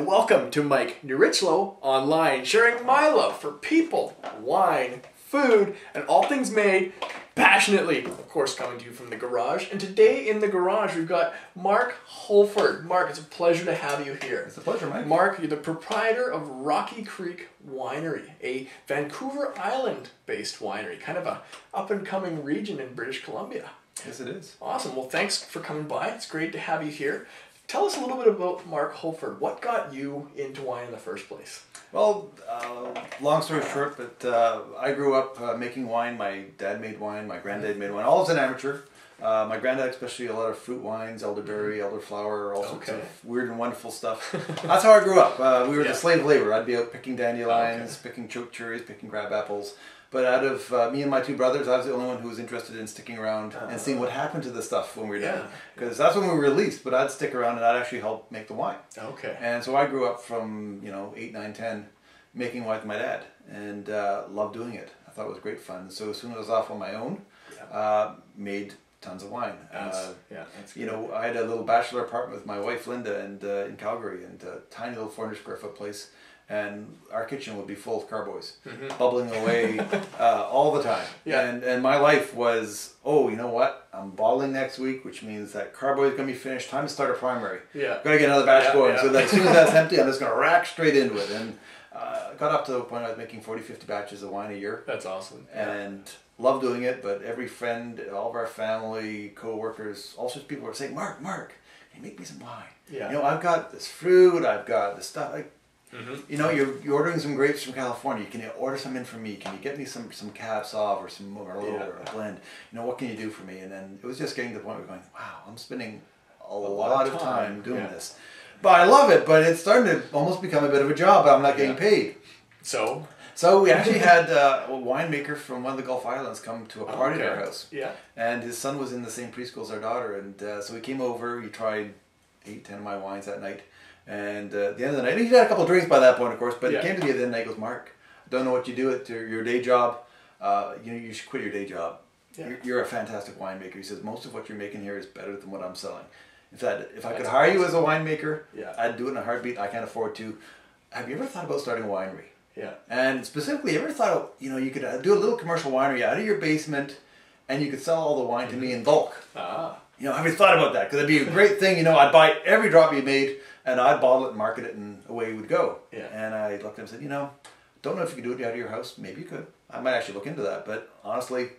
and welcome to Mike Nierychlo Online, sharing my love for people, wine, food, and all things made passionately. Of course, coming to you from the garage. And today in the garage, we've got Mark Holford. Mark, it's a pleasure to have you here. It's a pleasure, Mike. Mark, you're the proprietor of Rocky Creek Winery, a Vancouver Island-based winery, kind of a up-and-coming region in British Columbia. Yes, it is. Awesome. Well, thanks for coming by. It's great to have you here. Tell us a little bit about Mark Holford. What got you into wine in the first place? Well, long story short, but I grew up making wine. My dad made wine. My granddad made wine. All as an amateur. My granddad, especially, a lot of fruit wines, elderberry, elderflower, all sorts of weird and wonderful stuff. That's how I grew up. We were the slave labor. I'd be out picking dandelions, picking choke cherries, picking crab apples. But out of me and my two brothers, I was the only one who was interested in sticking around and seeing what happened to the stuff when we were done. Because that's when we were released, but I'd stick around and I'd actually help make the wine. Okay. And so I grew up from, 8, 9, 10, making wine with my dad, and loved doing it. I thought it was great fun. So as soon as I was off on my own, made tons of wine. That's good. I had a little bachelor apartment with my wife Linda and in Calgary, and a tiny little 400 square foot place. And our kitchen would be full of carboys, bubbling away all the time. Yeah. And my life was, you know what? I'm bottling next week, which means that carboy is going to be finished. Time to start a primary. Yeah. Got to get another batch going. So that as soon as that's empty, I'm just going to rack straight into it. And got up to the point I was making 40, 50 batches of wine a year. That's awesome. And loved doing it. But every friend, all of our family, co-workers, all sorts of people were saying, Mark, can you make me some wine? Yeah. I've got this fruit. I've got this stuff. You're ordering some grapes from California. Can you order some in for me? Can you get me some Cab Sauv or some Merlot or a blend? What can you do for me? And then it was just getting to the point where going, wow, I'm spending a lot of time doing this. But I love it, but it's starting to almost become a bit of a job. I'm not getting paid. So we actually had a winemaker from one of the Gulf Islands come to a party at our house. Yeah. And his son was in the same preschool as our daughter. And so he came over. He tried 8, 10 of my wines that night. And at the end of the night, he had a couple of drinks by that point, of course, but he came to the end of the night and goes, Mark, I don't know what you do at your day job. You should quit your day job. Yeah. You're a fantastic winemaker. He says, most of what you're making here is better than what I'm selling. In fact, if I could hire you as a winemaker, I'd do it in a heartbeat. I can't afford to. Have you ever thought about starting a winery? Yeah. And specifically, ever thought, you could do a little commercial winery out of your basement and you could sell all the wine to me in bulk? Have you thought about that? Because it'd be a great thing. I'd buy every drop you made and I'd bottle it and market it and away we would go. Yeah. And I looked at him and said, don't know if you could do it out of your house. Maybe you could. I might actually look into that. But honestly,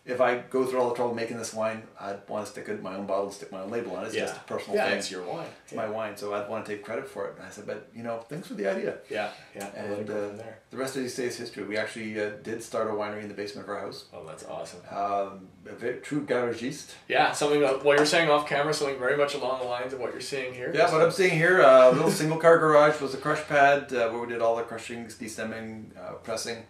if I go through all the trouble making this wine, I'd want to stick it in my own bottle and stick my own label on it. It's just a personal thing. Yeah, it's your wine. It's my wine, so I'd want to take credit for it. And I said, but, thanks for the idea. Yeah. And the rest of these days history. We actually did start a winery in the basement of our house. Oh, that's awesome. A very true garagiste. Yeah, something, what you're saying off camera, something very much along the lines of what you're seeing here. Yeah, what I'm seeing here, a little single car garage was a crush pad where we did all the crushing, destemming, pressing,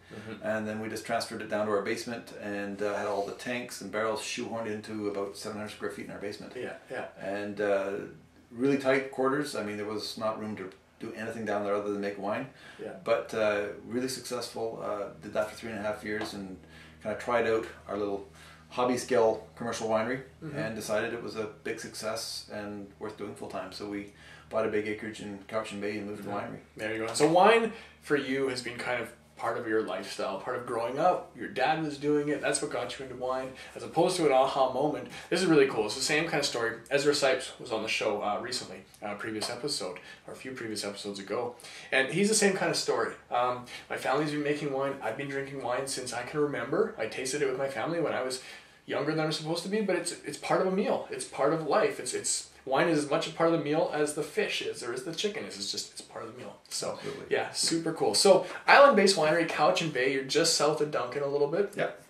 and then we just transferred it down to our basement and had all the tanks and barrels shoehorned into about 700 square feet in our basement. Yeah. And really tight quarters. I mean, there was not room to do anything down there other than make wine. Yeah. But really successful. Did that for 3.5 years and kind of tried out our little hobby scale commercial winery and decided it was a big success and worth doing full time. So we bought a big acreage in Cowichan Bay and moved to the winery. There you go. So wine for you has been kind of part of your lifestyle, part of growing up. Your dad was doing it. That's what got you into wine, as opposed to an aha moment. This is really cool. It's the same kind of story. Ezra Sipes was on the show recently, a previous episode, or a few previous episodes ago. And he's the same kind of story. My family's been making wine. I've been drinking wine since I can remember. I tasted it with my family when I was younger than I'm supposed to be, but it's part of a meal. It's part of life. Wine is as much a part of the meal as the fish is, or as the chicken is. It's part of the meal. So, absolutely. Yeah, super cool. So, island-based winery, Cowichan Bay. You're just south of Duncan a little bit. Yep.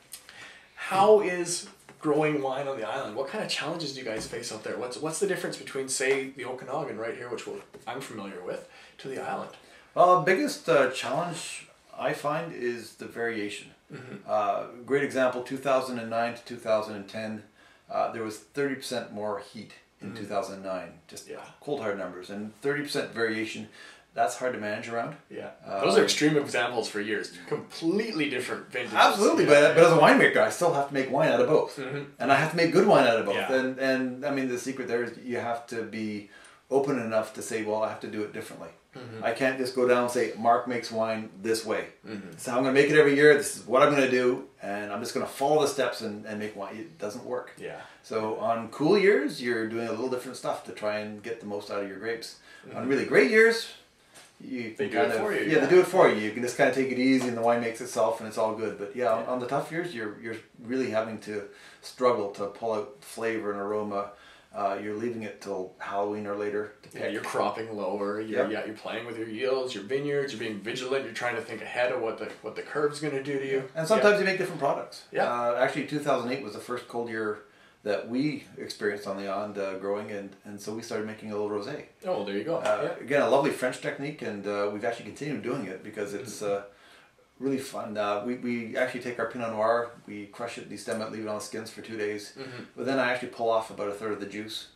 How is growing wine on the island? What kind of challenges do you guys face out there? What's the difference between, say, the Okanagan right here, which I'm familiar with, to the island? Well, the biggest challenge I find is the variation. Great example, 2009 to 2010, there was 30% more heat in 2009, just cold hard numbers, and 30% variation. That's hard to manage around. Yeah, those are extreme examples for years. Completely different vintages. Absolutely, but as a winemaker, I still have to make wine out of both, and I have to make good wine out of both. And I mean, the secret there is you have to be open enough to say, well, I have to do it differently. I can't just go down and say, Mark makes wine this way. So I'm going to make it every year. This is what I'm going to do. And I'm just going to follow the steps and make wine. It doesn't work. Yeah. So on cool years, you're doing a little different stuff to try and get the most out of your grapes. On really great years, they do it for you. Yeah, they do it for you. You can just kind of take it easy and the wine makes itself and it's all good. But yeah, on the tough years, you're really having to struggle to pull out flavor and aroma. You're leaving it till Halloween or later to pick. Yeah, you're cropping lower. You're playing with your yields, your vineyards. You're being vigilant. You're trying to think ahead of what the curve's going to do to you. And sometimes you make different products. Yeah. Actually, 2008 was the first cold year that we experienced on the island growing, and so we started making a little rosé. Oh, well, there you go. Again, a lovely French technique, and we've actually continued doing it because it's really fun. We actually take our Pinot Noir, we crush it, destem it, leave it on the skins for 2 days. But then I actually pull off about a third of the juice,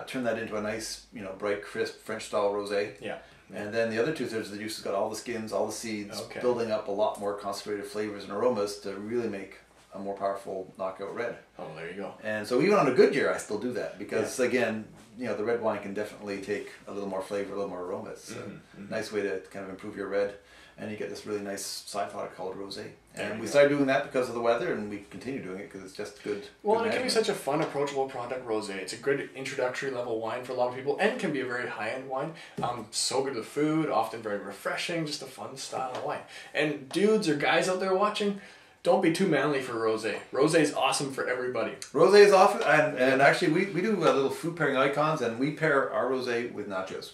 turn that into a nice, bright, crisp French-style rosé. Yeah. And then the other 2/3 of the juice has got all the skins, all the seeds, building up a lot more concentrated flavors and aromas to really make a more powerful knockout red. Oh, there you go. And so even on a good year, I still do that because again, the red wine can definitely take a little more flavor, a little more aroma. It's a nice way to kind of improve your red, and you get this really nice side product called rosé. And we started doing that because of the weather, and we continue doing it because it's just good. Well, and it can be such a fun, approachable product, rosé. It's a good introductory level wine for a lot of people, and it can be a very high-end wine. So good with food, often very refreshing, just a fun style of wine. And dudes or guys out there watching, don't be too manly for rosé. Rosé is awesome for everybody. Rosé is awesome, and actually we do little food pairing icons, and we pair our rosé with nachos.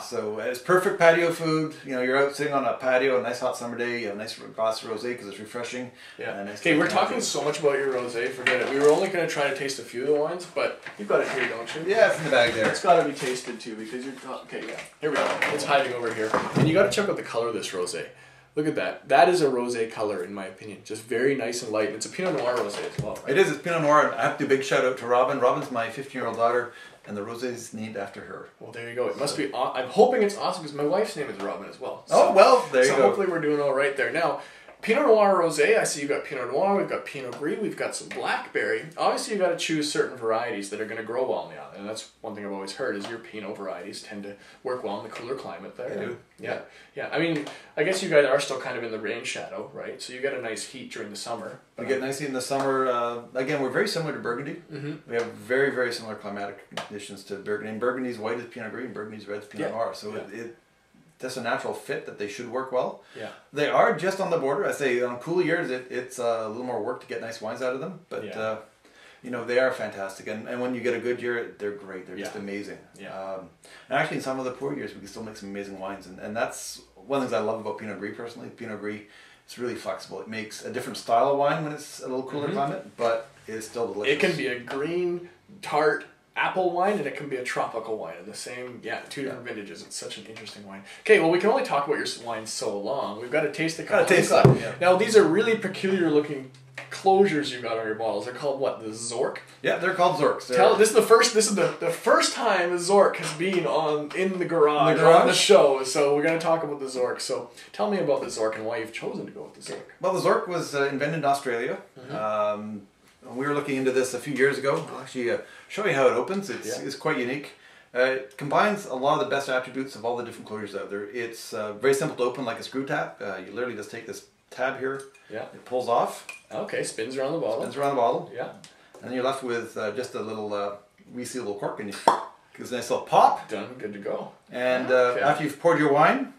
So it's perfect patio food. You're out sitting on a patio, a nice hot summer day, you have a nice glass of rosé because it's refreshing. Yeah. Okay, we're talking so much about your rosé, forget it. We were only going to try to taste a few of the wines, but you've got it here, don't you? Yeah, it's in the bag there. It's got to be tasted too because you're... Okay, yeah. Here we go. It's hiding over here. And you got to check out the color of this rosé. Look at that. That is a rosé color, in my opinion. Just very nice and light. And it's a Pinot Noir rosé as well, right? It is. It's Pinot Noir. I have to do a big shout out to Robin. Robin's my 15-year-old daughter, and the rosé is named after her. Well, there you go. It must be... I'm hoping it's awesome because my wife's name is Robin as well. So, there you go. So hopefully we're doing all right there. Now, Pinot Noir rosé, I see you've got Pinot Noir, we've got Pinot Gris, we've got some blackberry. Obviously, you've got to choose certain varieties that are going to grow well on the island. And that's one thing I've always heard is your Pinot varieties tend to work well in the cooler climate there. They do. Yeah. I mean, I guess you guys are still kind of in the rain shadow, right? So you get a nice heat during the summer. We get nice heat in the summer. Again, we're very similar to Burgundy. We have very, very similar climatic conditions to Burgundy. And Burgundy's white is Pinot Gris, and Burgundy's red is Pinot Noir. So that's a natural fit that they should work well. Yeah. They are just on the border. I say on cool years, it's a little more work to get nice wines out of them. But, they are fantastic. And when you get a good year, they're great. They're just amazing. Yeah. And actually, in some of the poor years, we can still make some amazing wines. And that's one of the things I love about Pinot Gris personally. Pinot Gris, it's really flexible. It makes a different style of wine when it's a little cooler climate, but it's still delicious. It can be a green, tart, apple wine, and it can be a tropical wine in the same, two different vintages. It's such an interesting wine. Okay, well, we can only talk about your wine so long. We've got to taste it. Now, these are really peculiar looking closures you got on your bottles. They're called what? The Zork? Yeah, they're called Zorks. This is the first time a Zork has been in the garage on the show. So we're going to talk about the Zork. So tell me about the Zork and why you've chosen to go with the Zork. Well, the Zork was invented in Australia. We were looking into this a few years ago. I'll actually show you how it opens. It's quite unique. It combines a lot of the best attributes of all the different closures out there. It's very simple to open like a screw tap. You literally just take this tab here. Yeah. It pulls off. Okay, spins around the bottle. Yeah. And then you're left with just a little resealable cork, and gives a nice little pop. Done. Good to go. And after you've poured your wine,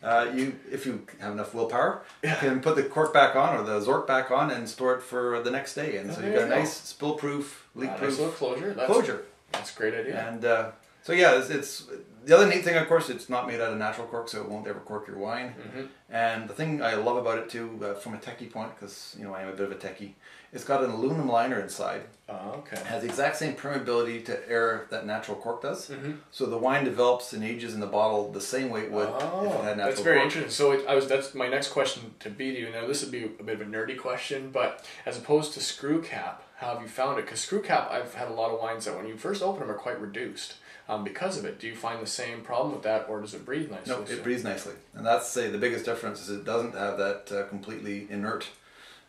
if you have enough willpower, you can put the cork back on or the Zork back on and store it for the next day. And so you've got a nice spill-proof, leak-proof nice little closure. That's a great idea. And it's the other neat thing, of course, it's not made out of natural cork, so it won't ever cork your wine. And the thing I love about it too, from a techie point, because I am a bit of a techie, it's got an aluminum liner inside. It has the exact same permeability to air that natural cork does. So the wine develops and ages in the bottle the same way it would if it had natural cork. That's very interesting. So that's my next question to be to you. Now this would be a bit of a nerdy question, but as opposed to screw cap, how have you found it? Because screw cap, I've had a lot of wines that when you first open them are quite reduced. Because of it, do you find the same problem with that, or does it breathe nicely? No, it breathes nicely, and that's the biggest difference is it doesn't have that completely inert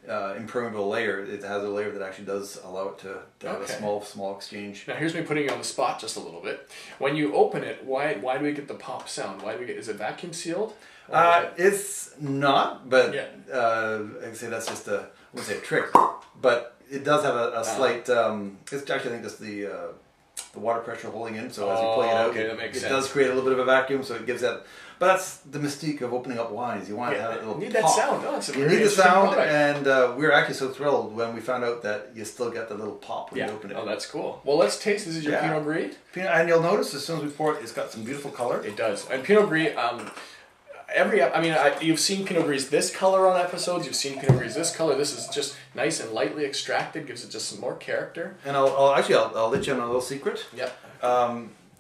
impermeable layer. It has a layer that actually does allow it to have a small exchange. Now here's me putting you on the spot just a little bit. When you open it, why do we get the pop sound? Is it vacuum sealed? It's not, but yeah. I'd say that's just I wouldn't say a trick, but it does have a slight. It's actually I think just the water pressure holding in. So as you plug it out, that makes sense. It does create a little bit of a vacuum, so it gives that. But that's the mystique of opening up wines. You want to have that little need pop. That sound. Oh, it's a you need the sound, and we were actually so thrilled when we found out that you still get the little pop when you open it. Oh, that's cool. Well, let's taste. This is your Pinot Gris. And you'll notice as soon as we pour it, it's got some beautiful color. It does. And Pinot Gris, you've seen Pinot Gris this color on episodes. You've seen Pinot Gris this color. This is just nice and lightly extracted. Gives it just some more character. And I'll let you in on a little secret. Yep.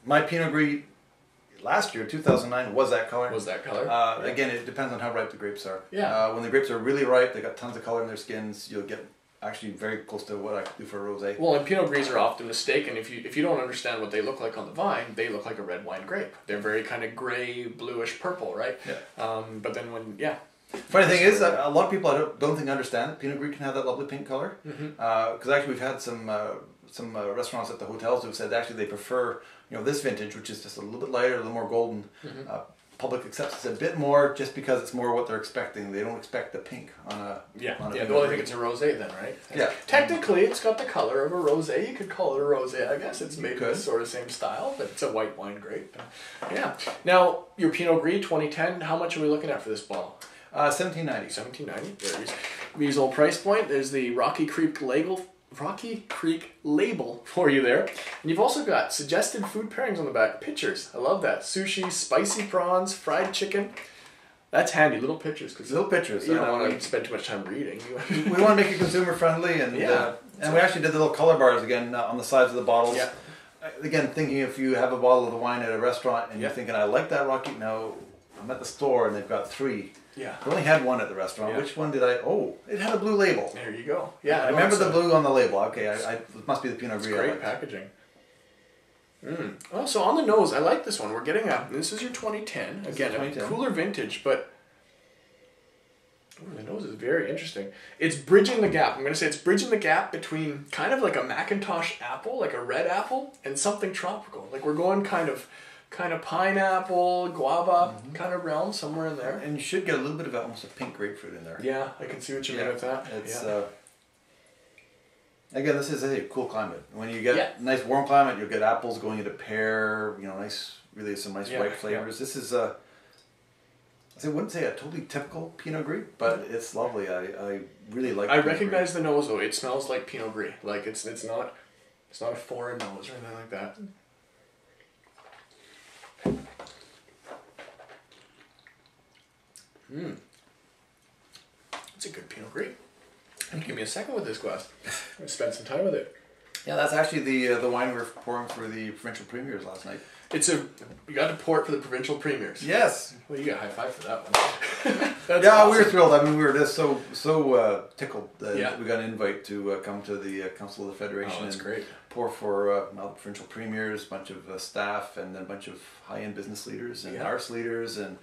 My Pinot Gris last year, 2009, was that color. Again, it depends on how ripe the grapes are. Yeah. When the grapes are really ripe, they got tons of color in their skins. You'll get actually very close to what I could do for a rosé. Well, and Pinot Gris are often mistaken. If you don't understand what they look like on the vine, they look like a red wine grape. They're very kind of gray, bluish purple, right? Yeah. But then Funny thing is, a lot of people I don't think understand that Pinot Gris can have that lovely pink color. Because actually we've had some restaurants at the hotels who've said actually they prefer this vintage, which is just a little bit lighter, a little more golden. Public accepts it a bit more just because it's more what they're expecting. They don't expect the pink on a Well, I think it's a rosé then, right? Yeah. Technically, it's got the color of a rosé. You could call it a rosé, I guess. It's made with sort of same style, but it's a white wine grape. Yeah. Now, your Pinot Gris 2010. How much are we looking at for this bottle? $17.90. $17.90. Very reasonable price point. There's the Rocky Creek label for you there. And you've also got suggested food pairings on the back. Pictures. I love that. Sushi, spicy prawns, fried chicken. That's handy. Little pictures. Little pictures. You don't want to spend too much time reading. We want to make it consumer friendly, and we actually did the little color bars again on the sides of the bottles. Yeah. Again, thinking if you have a bottle of the wine at a restaurant and you're thinking, I like that Rocky. No, I'm at the store and they've got 3. Yeah. I only had 1 at the restaurant. Yeah. Which one did I? Oh, it had a blue label. There you go. Yeah, I remember the blue on the label. Okay, it must be the Pinot Gris. Great packaging. Oh, so on the nose, I like this one. We're getting this is your 2010. Again, a cooler vintage, but the nose is very interesting. It's bridging the gap. I'm going to say it's bridging the gap between kind of like a Macintosh apple, like a red apple, and something tropical. Like we're going kind of pineapple, guava kind of realm, somewhere in there. And you should get a little bit of almost a pink grapefruit in there. Yeah, I can see what you mean with that. It's again, this is a cool climate. When you get nice warm climate, you'll get apples going into pear. Some nice ripe flavors. This is I wouldn't say a totally typical Pinot Gris, but it's lovely. I really like. I recognize the nose though. It smells like Pinot Gris. Like it's not a foreign nose or anything like that. It's a good Pinot Gris. Give me a second with this glass. I'm going to spend some time with it. Yeah, that's actually the wine we were pouring for the provincial premiers last night. You got to pour it for the provincial premiers. Yes. Well, you got a high five for that one. That's awesome. We were thrilled. I mean, we were just so tickled that we got an invite to come to the Council of the Federation. Oh, that's great. Pour for provincial premiers, a bunch of staff, and then a bunch of high-end business leaders and arts leaders, and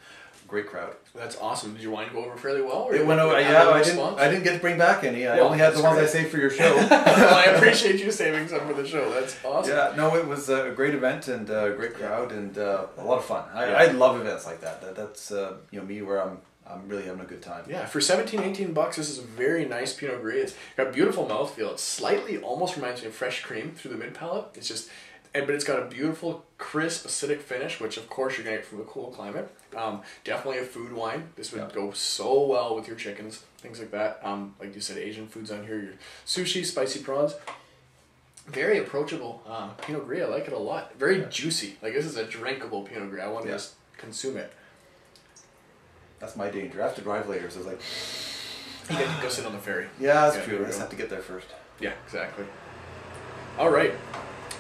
great crowd. That's awesome. Did your wine go over fairly well? It went over. Yeah, I didn't get to bring back any. I only had the ones I saved for your show. Well, I appreciate you saving some for the show. That's awesome. Yeah, no, it was a great event and a great crowd and a lot of fun. I love events like that. That's me where I'm really having a good time. Yeah, for $17-18, this is a very nice Pinot Gris. It's got beautiful mouthfeel. It slightly almost reminds me of fresh cream through the mid palate. It's just. But it's got a beautiful, crisp, acidic finish, which of course you're going to get from a cool climate. Definitely a food wine. This would go so well with your chickens, things like that. Like you said, Asian foods on here, your sushi, spicy prawns. Very approachable Pinot Gris. I like it a lot. Very juicy. Like this is a drinkable Pinot Gris. I want to just consume it. That's my danger. I have to drive later, so it's like... You get to go sit on the ferry. Yeah, that's true. I just have to get there first. Yeah, exactly. All right.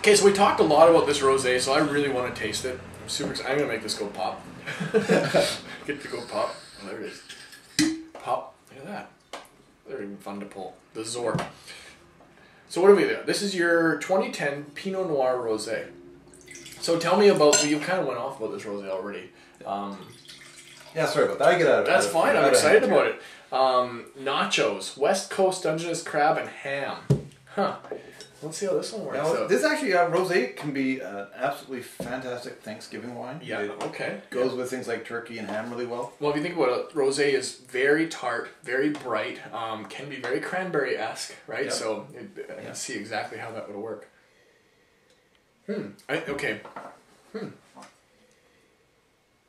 Okay, so we talked a lot about this rosé, so I really want to taste it. I'm super excited. I'm going to make this go pop. Get to go pop. Oh, there it is. Pop. Look at that. They're even fun to pull. The Zork. So what do we do? This is your 2010 Pinot Noir Rosé. So tell me about, well, you kind of went off about this rosé already. Yeah, sorry about that. I get out of That's fine. I'm excited about it. Nachos, West Coast Dungeness crab and ham. Huh. Let's see how this one works out. This actually, rosé can be an absolutely fantastic Thanksgiving wine. Yeah, It goes with things like turkey and ham really well. Well, if you think about it, rosé is very tart, very bright, can be very cranberry-esque, right? Yep. So I can see exactly how that would work.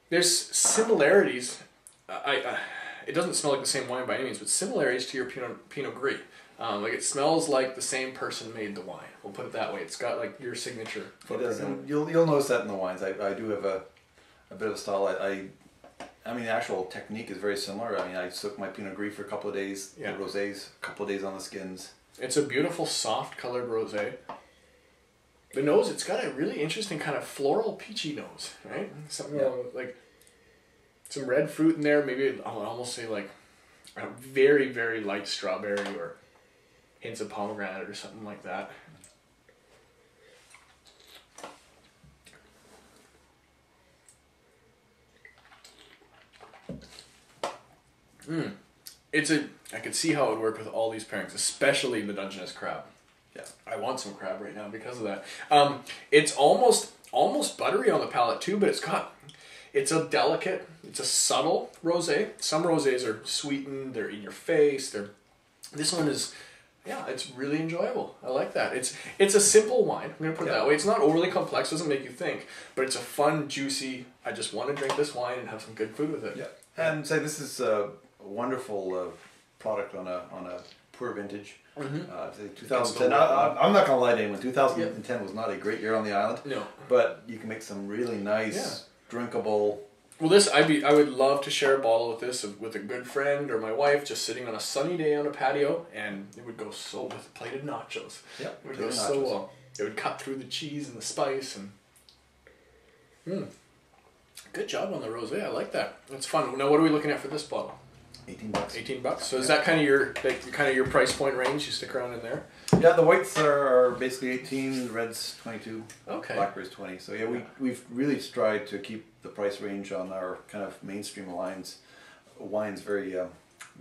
There's similarities. It doesn't smell like the same wine by any means, but similarities to your Pinot Gris. Like it smells like the same person made the wine. We'll put it that way. It's got like your signature. It does, and you'll notice that in the wines. I do have a bit of a style. I mean, the actual technique is very similar. I mean, I soak my Pinot Gris for a couple of days. The rosés, a couple of days on the skins. It's a beautiful, soft colored rosé. The nose, it's got a really interesting kind of floral, peachy nose, right? Something like some red fruit in there. Maybe I would almost say like a very, very light strawberry or hints of pomegranate or something like that. I could see how it would work with all these pairings, especially the Dungeness crab. Yeah, I want some crab right now because of that. It's almost buttery on the palate too, but it's a delicate, it's a subtle rosé. Some rosés are sweetened, they're in your face. This one is, it's really enjoyable. I like that. It's a simple wine. I'm gonna put it that way. It's not overly complex. Doesn't make you think, but it's a fun, juicy. I just want to drink this wine and have some good food with it. Yeah, and say this is a wonderful product on a poor vintage. 2010. I'm not gonna lie to anyone. 2010 was not a great year on the island. No, but you can make some really nice, drinkable. Well, I would love to share a bottle with this with a good friend or my wife, just sitting on a sunny day on a patio, and it would go so with a plate of nachos. Yeah, it would go so well. It would cut through the cheese and the spice and. Good job on the rosé. I like that. That's fun. Now, what are we looking at for this bottle? $18. $18. So is that kind of your price point range? You stick around in there. Yeah, the whites are basically 18, the reds 22, blackberries 20. So yeah, we've really tried to keep the price range on our kind of mainstream wines very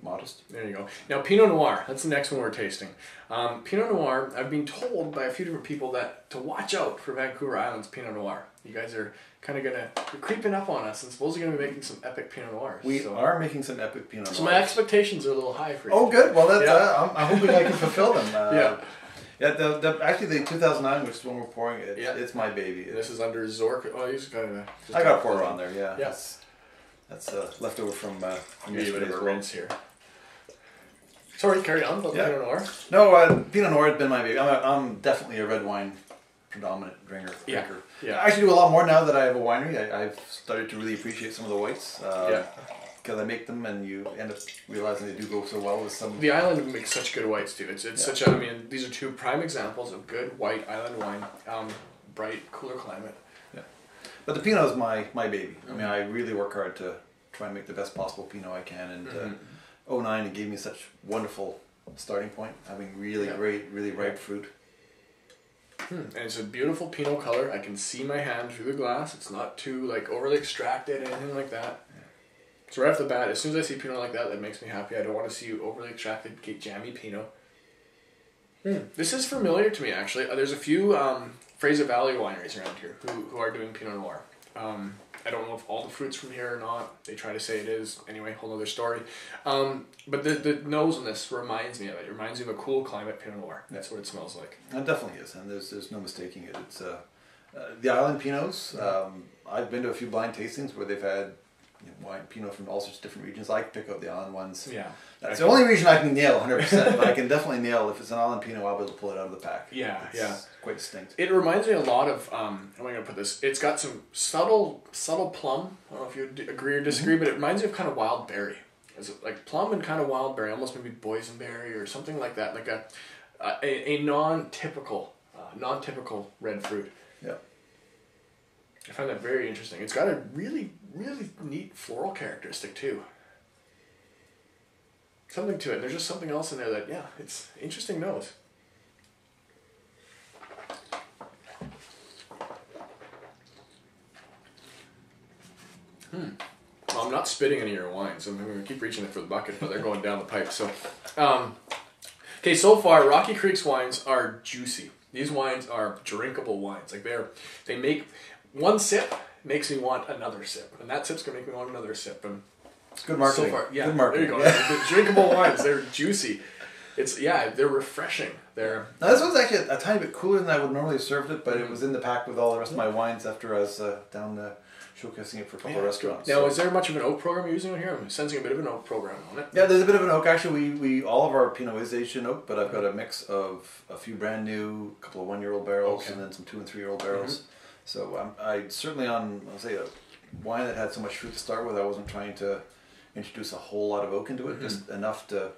modest. There you go. Now Pinot Noir, that's the next one we're tasting. Pinot Noir, I've been told by a few different people that to watch out for Vancouver Island's Pinot Noir. You guys are kind of you're creeping up on us and supposedly going to be making some epic Pinot Noirs. We are making some epic Pinot Noirs. So my expectations are a little high for you. Oh good, well that's, I'm hoping I can fulfill them. Actually the 2009, which is when we're pouring it, it's my baby. This is under Zork. Oh, he's got I got a pour on there, yeah. Yes. That's leftover from yesterday's rinse here. Sorry, carry on about Pinot Noir. No, Pinot Noir has been my baby. I'm definitely a red wine predominant drinker. Yeah. I actually do a lot more now that I have a winery. I've started to really appreciate some of the whites. Because I make them and you end up realizing they do go so well with some. The island makes such good whites too. It's such a, I mean, these are two prime examples of good white island wine. Bright, cooler climate. Yeah. But the Pinot is my baby. I mean, I really work hard to try and make the best possible Pinot I can. And 2009, it gave me such wonderful starting point, having really great, really ripe fruit. And it's a beautiful Pinot color. I can see my hand through the glass. It's not too overly extracted, anything like that. So right off the bat, as soon as I see Pinot like that makes me happy. I don't want to see overly extracted, jammy Pinot. This is familiar to me, actually. There's a few Fraser Valley wineries around here who are doing Pinot Noir. I don't know if all the fruit's from here or not. They try to say it is. Anyway, whole other story. But the nose on this reminds me of it. It reminds me of a cool climate Pinot Noir. That's what it smells like. It definitely is, and there's no mistaking it. It's the island Pinots. I've been to a few blind tastings where they've had wine Pinot from all sorts of different regions. I pick out the island ones. Yeah, that's the only region I can nail 100%. But I can definitely nail if it's an island Pinot. I'll be able to pull it out of the pack. It's quite distinct. It reminds me a lot of. How am I going to put this? It's got some subtle plum. I don't know if you agree or disagree, but it reminds me of kind of wild berry. Is it like plum and kind of wild berry, almost maybe boysenberry or something like that, like a non-typical red fruit. Yeah. I find that very interesting. It's got a really, really neat floral characteristic too. Something to it. There's just something else in there that, it's interesting nose. Well, I'm not spitting any of your wines. I'm going to keep reaching for the bucket, but they're going down the pipe. So, okay, so far, Rocky Creek's wines are juicy. These wines are drinkable wines. Like they make one sip makes me want another sip, and that sip's going to make me want another sip. And it's good marketing. So far, yeah, good marketing. There you go. The drinkable wines, they're juicy. They're refreshing. Now this was actually a tiny bit cooler than I would normally have served it, but it was in the pack with all the rest of my wines after I was down showcasing it for a couple of restaurants. Now, is there much of an oak program you're using on here? I'm sensing a bit of an oak program on it. Yeah, there's a bit of an oak. Actually, we all of our Pinot is aged in oak, but I've got a mix of a few brand new, a couple of 1-year-old barrels, and then some 2- and 3-year-old barrels. So I certainly I'll say a wine that had so much fruit to start with, I wasn't trying to introduce a whole lot of oak into it, just enough to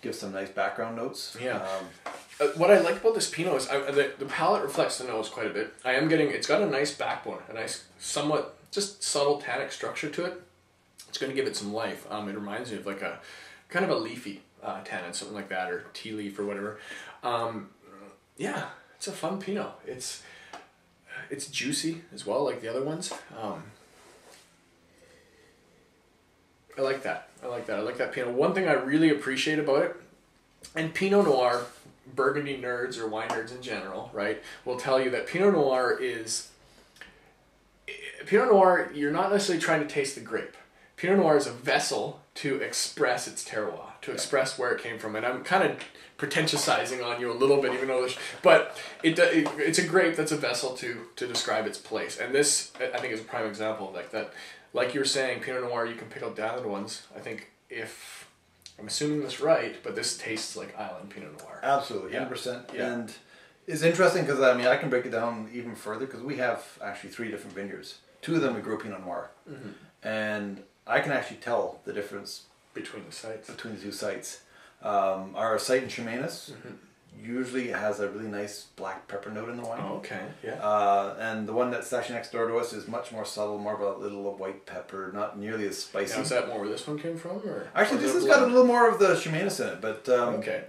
give some nice background notes. Yeah. What I like about this Pinot is the palate reflects the nose quite a bit. It's got a nice backbone, a nice, somewhat just subtle tannic structure to it. It's going to give it some life. It reminds me of like a kind of a leafy tannin, something like that, or tea leaf or whatever. Yeah, it's a fun Pinot. It's juicy as well, like the other ones. I like that. I like that Pinot. One thing I really appreciate about it, and Pinot Noir, Burgundy nerds or wine nerds in general, right, will tell you that Pinot Noir, you're not necessarily trying to taste the grape. Pinot Noir is a vessel to express its terroir, to express where it came from. And I'm kind of pretentiousizing on you a little bit, even though but it's a grape that's a vessel to describe its place. And this, I think, is a prime example of like that. Like you were saying, Pinot Noir, you can pick out the island ones. I think if I'm assuming this right, but this tastes like island Pinot Noir. Absolutely, 100%. Yeah. And it's interesting because I can break it down even further because we have actually 3 different vineyards. 2 of them we grow Pinot Noir, and I can actually tell the difference between the sites. Between the 2 sites. Our site in Chemainus usually has a really nice black pepper note in the wine. Oh, okay, yeah. And the one that's actually next door to us is much more subtle, more of a little white pepper, not nearly as spicy. Now, is that more where this one came from? Or actually, this has got a little more of the Chemainus in it, but okay.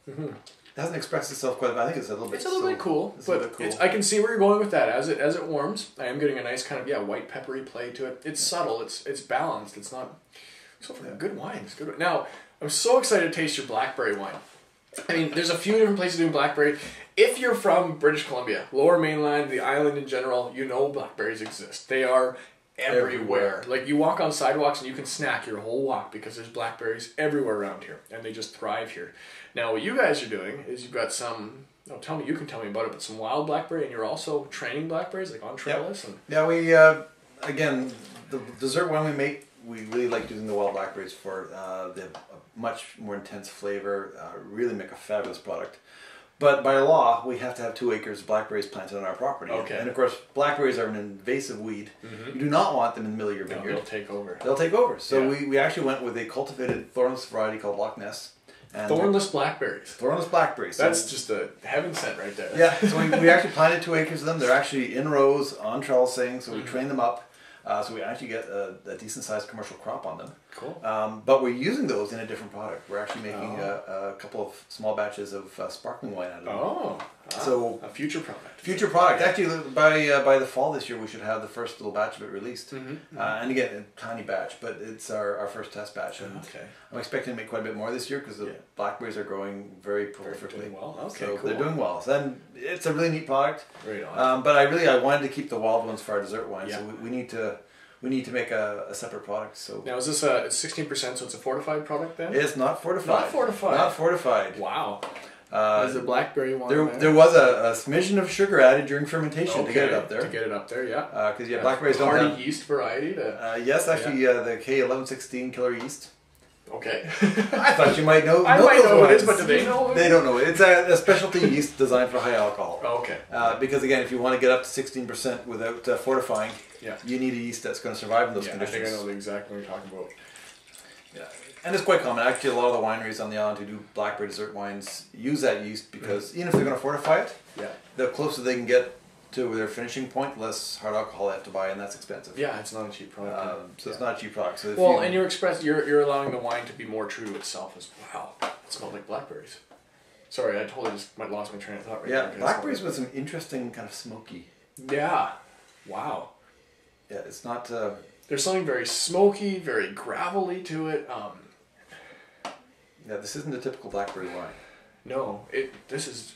It hasn't expressed itself quite. I think it's a little bit. It's a little bit cool, but I can see where you're going with that. As it warms, I am getting a nice kind of white peppery play to it. It's subtle. It's balanced. It's not. So for good wine, it's good. Now I'm so excited to taste your blackberry wine. I mean, there's a few different places doing blackberry. If you're from British Columbia, Lower Mainland, the island in general, you know blackberries exist. They are everywhere. Like you walk on sidewalks and you can snack your whole walk because there's blackberries everywhere around here, and they just thrive here. Now, what you guys are doing is you've got some. No, you can tell me about it, but some wild blackberry, and you're also training blackberries like on trellis. Yep. Yeah, we again the dessert wine we make. We really like using the wild blackberries for they have a much more intense flavor, really make a fabulous product. But by law, we have to have 2 acres of blackberries planted on our property. Okay. And of course, blackberries are an invasive weed. You do not want them in the middle of your vineyard. They'll take over. They'll take over. So we actually went with a cultivated thornless variety called Loch Ness. And thornless blackberries. Thornless blackberries. That's just a heaven sent right there. Yeah, so we actually planted 2 acres of them. They're actually in rows on trellising, so we train them up. So we actually get a decent sized commercial crop on them. Cool. But we're using those in a different product. We're actually making a couple of small batches of sparkling wine out of them. Oh. So a future product. Future product. Actually, by the fall this year, we should have the first little batch of it released. And again, a tiny batch, but it's our first test batch. And I'm expecting to make quite a bit more this year because the blackberries are growing very prolifically. Doing well. Okay, so cool. They're doing well. So then it's a really neat product. Right on. But I wanted to keep the wild ones for our dessert wine. Yeah. So we need to make a separate product. So now, is this it's 16%, so it's a fortified product then? It's not fortified. Not fortified. Not fortified. Wow. Is the blackberry one there was a smidgen of sugar added during fermentation to get it up there. To get it up there, yeah. Because blackberries don't have... Hardy yeast variety? Yes, actually, the K1116 killer yeast. Okay. I thought you might know. I might know what it is, but do they know? They don't know it. It's a specialty yeast designed for high alcohol. Oh, okay. Because again, if you want to get up to 16% without fortifying, yeah, you need a yeast that's going to survive in those conditions. I think I know exactly what you're talking about. Yeah, and it's quite common. Actually, a lot of the wineries on the island who do blackberry dessert wines use that yeast because even if they're going to fortify it, the closer they can get to their finishing point, less hard alcohol they have to buy, and that's expensive. Yeah, it's not a cheap product. So it's not a cheap product. So and you're allowing the wine to be more true to itself as well. It smells like blackberries. Sorry, I totally just lost my train of thought right there. Yeah, blackberries with some interesting kind of smoky. Yeah. Wow. Yeah, it's not. There's something very smoky, very gravelly to it. Yeah, this isn't a typical blackberry wine. No, this is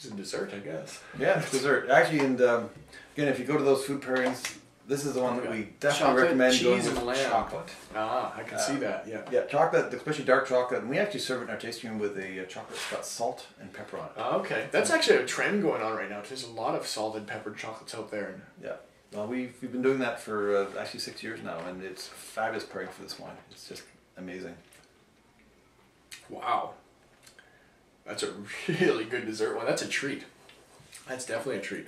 a dessert, I guess. Yeah, it's dessert. Actually, and again, if you go to those food pairings, this is the one that we definitely recommend cheese, going and with lamb. chocolate. Ah, I can see that, yeah. Yeah, chocolate, especially dark chocolate. And we actually serve it in our tasting room with a chocolate that's got salt and pepper on it. Ah, okay. That's actually a trend going on right now. There's a lot of salted peppered chocolates out there. Yeah. Well, we've been doing that for actually 6 years now, and it's a fabulous pairing for this wine. It's just amazing. Wow. That's a really good dessert one. That's a treat. That's definitely a treat.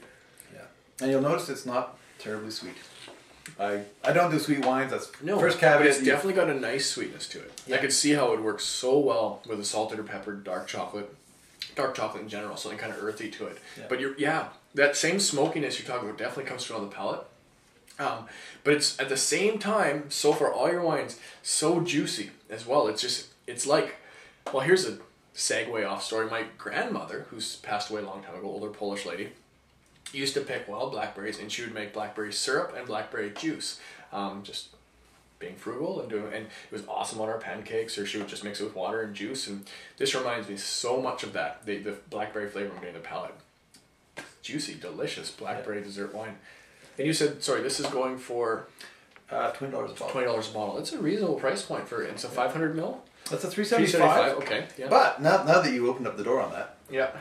Yeah. And you'll notice it's not terribly sweet. I don't do sweet wines. That's first caveat. But it's definitely got a nice sweetness to it. Yeah. I could see how it works so well with a salted or peppered dark chocolate in general, something kind of earthy to it. Yeah. But that same smokiness you're talking about definitely comes through on the palate. But it's at the same time, so far all your wines, so juicy as well. It's like, well, here's a segue off story. My grandmother, who's passed away a long time ago, older Polish lady, used to pick wild blackberries, and she would make blackberry syrup and blackberry juice. Just being frugal and it was awesome on our pancakes, or she would just mix it with water and juice. And this reminds me so much of that. The blackberry flavor I'm getting in the palate. Juicy, delicious blackberry dessert wine. And you said, sorry, this is going for $20 a bottle. $20 a bottle. It's a reasonable price point for it. It's a 500 ml. That's a $375. Okay. Yeah. But now that you opened up the door on that, yeah.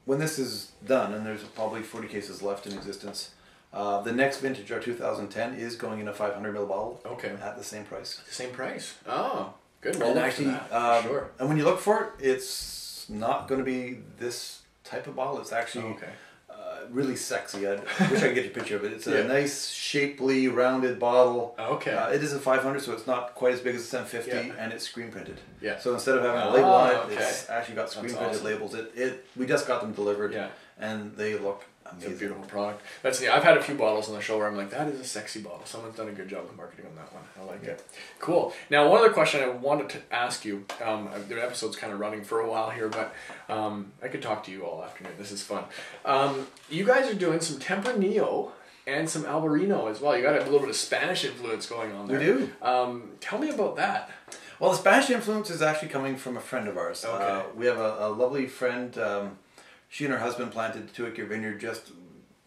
When this is done, and there's probably 40 cases left in existence, the next vintage, our 2010, is going in a 500 ml bottle. Okay. At the same price. The same price. Oh, good. And actually, sure. And when you look for it, it's not going to be this type of bottle. It's actually really sexy. I wish I could get you a picture of it. It's a nice, shapely, rounded bottle. Okay. It is a 500, so it's not quite as big as a 750, and it's screen printed. Yeah. So instead of having a label on it, it's actually got screen printed labels. We just got them delivered, and they look amazing. It's a beautiful product. I've had a few bottles on the show where I'm like, that is a sexy bottle. Someone's done a good job of marketing on that one. I like it. Cool. Now, one other question I wanted to ask you. The episode's kind of running for a while here, but I could talk to you all afternoon. This is fun. You guys are doing some Tempranillo and some Albarino as well. You got a little bit of Spanish influence going on there. We do. Tell me about that. Well, the Spanish influence is actually coming from a friend of ours. Okay. We have a lovely friend. She and her husband planted 2 acre vineyard just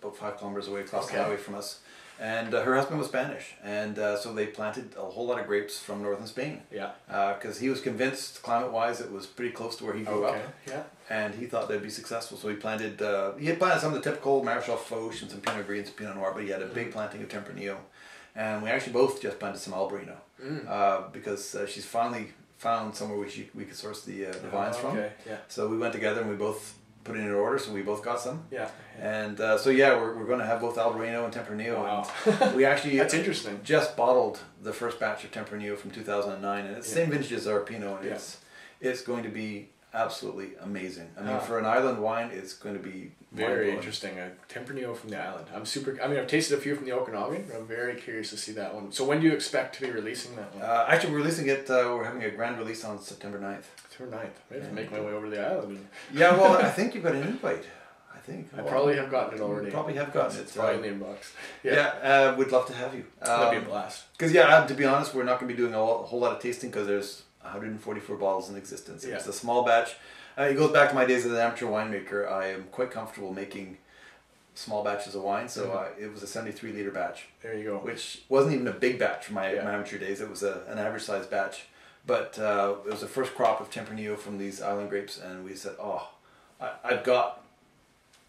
about 5 kilometers away across the highway from us. And her husband was Spanish. And so they planted a whole lot of grapes from northern Spain. Yeah. Because he was convinced, climate-wise, it was pretty close to where he grew up. Yeah. And he thought they'd be successful. So he planted, he had planted some of the typical Maréchal Foch and some Pinot Gris and some Pinot Noir, but he had a big planting of Tempranillo. And we actually both just planted some Albarino. Because she's finally found somewhere we could source the vines from. Yeah. So we went together and we both put in an order, so we both got some. Yeah. And we're going to have both Albarino and Tempranillo. Wow. And we actually that's interesting. Just bottled the first batch of Tempranillo from 2009, and it's the same vintage as our Pinot, and it's going to be absolutely amazing. I mean, for an island wine, it's going to be very interesting. Tempranillo from the island. I've tasted a few from the Okanagan, but I'm very curious to see that one. So when do you expect to be releasing that one? Actually, we're releasing it. We're having a grand release on September 9th. September 9th. I have to make my way over to the island. Yeah, well, I think you've got an invite. I probably have gotten it already. You probably have gotten it. It's probably in the inbox. Yeah, we'd love to have you. That'd be a blast. Because to be honest, we're not going to be doing a whole lot of tasting because there's 144 bottles in existence. Yeah. It's a small batch. It goes back to my days as an amateur winemaker. I am quite comfortable making small batches of wine, so it was a 73-liter batch. There you go. Which wasn't even a big batch for my amateur days. It was an average-sized batch. But it was the first crop of Tempranillo from these island grapes, and we said, I've got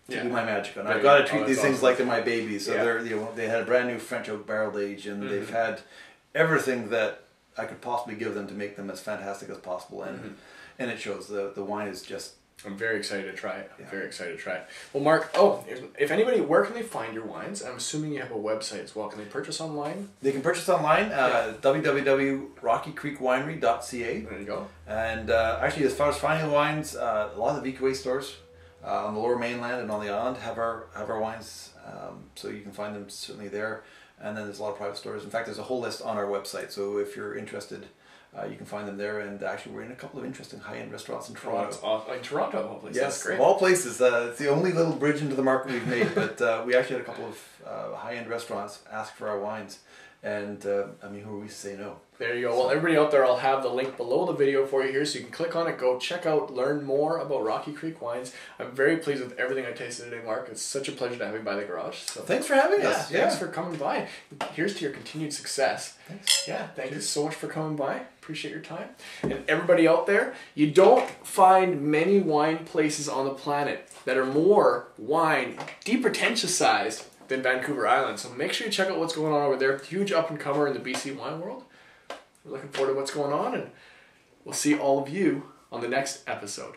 to do my magic on. I've got to treat these things like they're my babies. So they had a brand new French oak barrel age, and they've had everything that I could possibly give them to make them as fantastic as possible, and it shows. The wine is just. I'm very excited to try it. Yeah. Very excited to try it. Well, Mark, if anybody, where can they find your wines? I'm assuming you have a website as well. Can they purchase online? They can purchase online, www.rockycreekwinery.ca. There you go. And actually, as far as finding the wines, a lot of the VQA stores on the Lower Mainland and on the island have our wines, so you can find them certainly there. And then there's a lot of private stores. In fact, there's a whole list on our website. So if you're interested, You can find them there, and actually we're in a couple of interesting high-end restaurants in Oh, Toronto. that's awesome. Like Toronto, of all places. Yes, That's great. of all places. It's the only little bridge into the market we've made, but we actually had a couple of high-end restaurants ask for our wines, and I mean, who are we to say no? There you go. Well, everybody out there, I'll have the link below the video for you here, so you can click on it, go check out, learn more about Rocky Creek Wines. I'm very pleased with everything I tasted today, Mark. It's such a pleasure to have you by the garage. So Thanks for having us. Thanks for coming by. Here's to your continued success. Thanks. Yeah, thank you so much for coming by. Appreciate your time. And everybody out there, you don't find many wine places on the planet that are more wine, depretentious than Vancouver Island. So make sure you check out what's going on over there. Huge up-and-comer in the BC wine world. We're looking forward to what's going on, and we'll see all of you on the next episode.